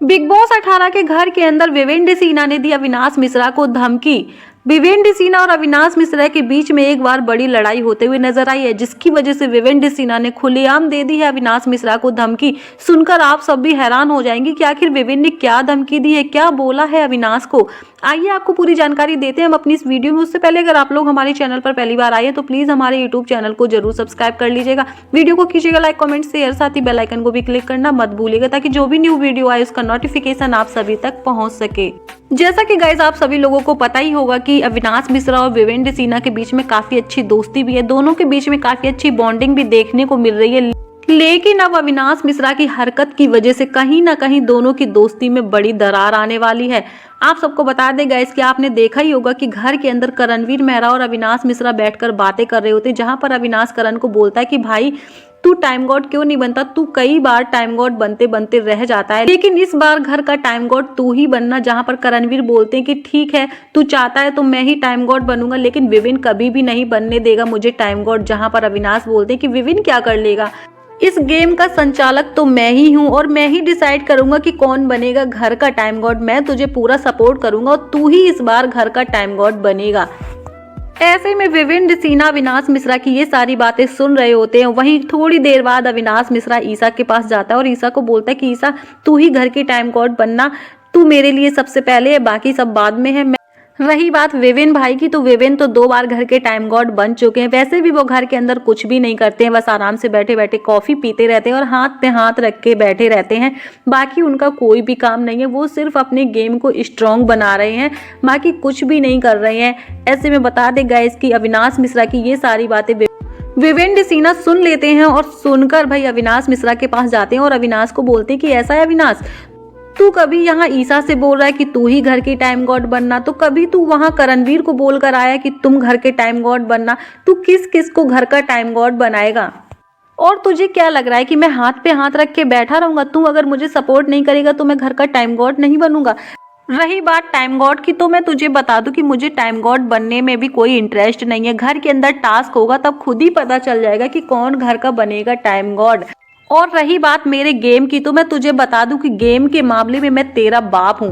Big boss 18 के घर के अंदर विवेंद्र सिन्हा ने दी अविनाश मिश्रा को धमकी। विवेंद्र सिन्हा और अविनाश मिश्रा के बीच में एक बार बड़ी लड़ाई होते हुए नजर आई है, जिसकी वजह से विवेंद्र सिन्हा ने खुलेआम दे दी है अविनाश मिश्रा को धमकी। सुनकर आप सब भी हैरान हो जाएंगे कि आखिर विवेंद्र ने क्या धमकी दी है, क्या बोला है अविनाश को। आइए आपको पूरी जानकारी देते हैं हम अपनी इस वीडियो में। उससे पहले अगर आप लोग हमारे चैनल पर पहली बार आए हैं तो प्लीज हमारे यूट्यूब चैनल को जरूर सब्सक्राइब कर लीजिएगा। वीडियो को कीजिएगा लाइक, कमेंट, शेयर, साथ ही बेल आइकन को भी क्लिक करना मत भूलिएगा, ताकि जो भी न्यू वीडियो आए उसका नोटिफिकेशन आप सभी तक पहुंच सके। जैसा कि गाइस आप सभी लोगों को पता ही होगा कि अविनाश मिश्रा और विवेंद्र सिन्हा के बीच में काफी अच्छी दोस्ती भी है, दोनों के बीच में काफी अच्छी बॉन्डिंग भी देखने को मिल रही है। लेकिन अब अविनाश मिश्रा की हरकत की वजह से कहीं ना कहीं दोनों की दोस्ती में बड़ी दरार आने वाली है। आप सबको बता दें गाइस कि आपने देखा ही होगा कि घर के अंदर करणवीर मेहरा और अविनाश मिश्रा बैठकर बातें कर रहे होते, जहां पर अविनाश करण को बोलता है कि भाई तू टाइम गॉड क्यों नहीं बनता, तू कई बार टाइम गॉड बनते बनते रह जाता है, लेकिन इस बार घर का टाइम गॉड तू ही बनना। जहां पर करणवीर बोलते हैं कि ठीक है तू चाहता है तो मैं ही टाइम गॉड बनूंगा, लेकिन विविन कभी भी नहीं बनने देगा मुझे टाइम गॉड। जहां पर अविनाश बोलते हैं कि विविन क्या कर लेगा, इस गेम का संचालक तो मैं ही हूं और मैं ही डिसाइड करूंगा कि कौन बनेगा घर का टाइम गॉड। मैं तुझे पूरा सपोर्ट करूंगा और तू ही इस बार घर का टाइम गॉड बनेगा। ऐसे में विवेंद्र सिन्हा अविनाश मिश्रा की ये सारी बातें सुन रहे होते हैं। वहीं थोड़ी देर बाद अविनाश मिश्रा ईसा के पास जाता है और ईसा को बोलता है कि ईसा तू ही घर की टाइम गॉड बनना, तू मेरे लिए सबसे पहले है, बाकी सब बाद में है। रही बात विवेन भाई की, तो विवेन तो 2 बार घर के टाइम गॉड बन चुके हैं। वैसे भी वो घर के अंदर कुछ भी नहीं करते हैं, बस आराम से बैठे बैठे कॉफी पीते रहते हैं और हाथ पे हाथ रख के बैठे रहते हैं। बाकी उनका कोई भी काम नहीं है, वो सिर्फ अपने गेम को स्ट्रॉन्ग बना रहे हैं, बाकी कुछ भी नहीं कर रहे हैं। ऐसे में बता दें गाइस कि अविनाश मिश्रा की ये सारी बातें विवेंद्र सिन्हा सुन लेते हैं और सुनकर भाई अविनाश मिश्रा के पास जाते हैं और अविनाश को बोलते हैं कि ऐसा है अविनाश, तू कभी यहाँ ईसा से बोल रहा है कि तू ही घर की टाइम गॉड बनना, तो कभी तू वहाँ करणवीर को बोल कर आया कि तुम घर के टाइम गॉड बनना। तू किस किस को घर का टाइम गॉड बनाएगा? और तुझे क्या लग रहा है कि मैं हाथ पे हाथ रख के बैठा रहूंगा? तू अगर मुझे सपोर्ट नहीं करेगा तो मैं घर का टाइम गॉड नहीं बनूंगा। रही बात टाइम गॉड की, तो मैं तुझे बता दूं कि मुझे टाइम गॉड बनने में भी कोई इंटरेस्ट नहीं है। घर के अंदर टास्क होगा तब खुद ही पता चल जाएगा कि कौन घर का बनेगा टाइम गॉड। और रही बात मेरे गेम की, तो मैं तुझे बता दूं कि गेम के मामले में मैं तेरा बाप हूं।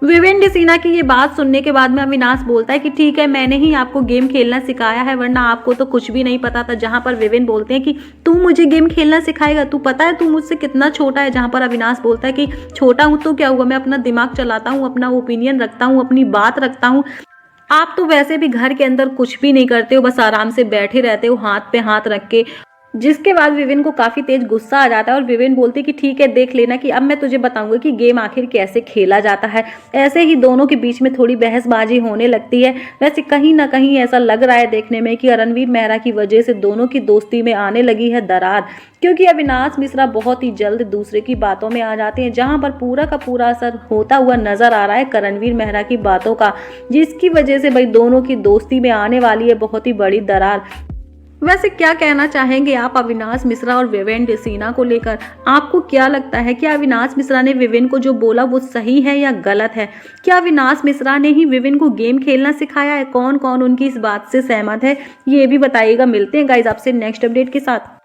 विवेंद्र सिन्हा की ये बात सुनने के बाद में अविनाश बोलता है कि ठीक है मैंने ही आपको गेम खेलना सिखाया है, वरना आपको तो कुछ भी नहीं पता था। जहां पर विवेन बोलते हैं कि तू मुझे गेम खेलना सिखाएगा, तू पता है तू मुझसे कितना छोटा है। जहां पर अविनाश बोलता है कि छोटा हूं तो क्या हुआ, मैं अपना दिमाग चलाता हूं, अपना ओपिनियन रखता हूं, अपनी बात रखता हूं। आप तो वैसे भी घर के अंदर कुछ भी नहीं करते हो, बस आराम से बैठे रहते हो हाथ पे हाथ रख के। जिसके बाद विवेन को काफी तेज गुस्सा आ जाता है और विवेन बोलती है कि ठीक है देख लेना कि अब मैं तुझे बताऊंगा कि गेम आखिर कैसे खेला जाता है। ऐसे ही दोनों के बीच में थोड़ी बहसबाजी होने लगती है। वैसे कहीं ना कहीं ऐसा लग रहा है देखने में कि रणवीर मेहरा की वजह से दोनों की दोस्ती में आने लगी है दरार, क्योंकि अविनाश मिश्रा बहुत ही जल्द दूसरे की बातों में आ जाते हैं। जहां पर पूरा का पूरा असर होता हुआ नजर आ रहा है करणवीर मेहरा की बातों का, जिसकी वजह से भाई दोनों की दोस्ती में आने वाली है बहुत ही बड़ी दरार। वैसे क्या कहना चाहेंगे आप अविनाश मिश्रा और विवेंद्र सिन्हा को लेकर? आपको क्या लगता है कि अविनाश मिश्रा ने विवेन को जो बोला वो सही है या गलत है? क्या अविनाश मिश्रा ने ही विवेन को गेम खेलना सिखाया है? कौन कौन उनकी इस बात से सहमत है ये भी बताइएगा। मिलते हैं गाइज आपसे नेक्स्ट अपडेट के साथ।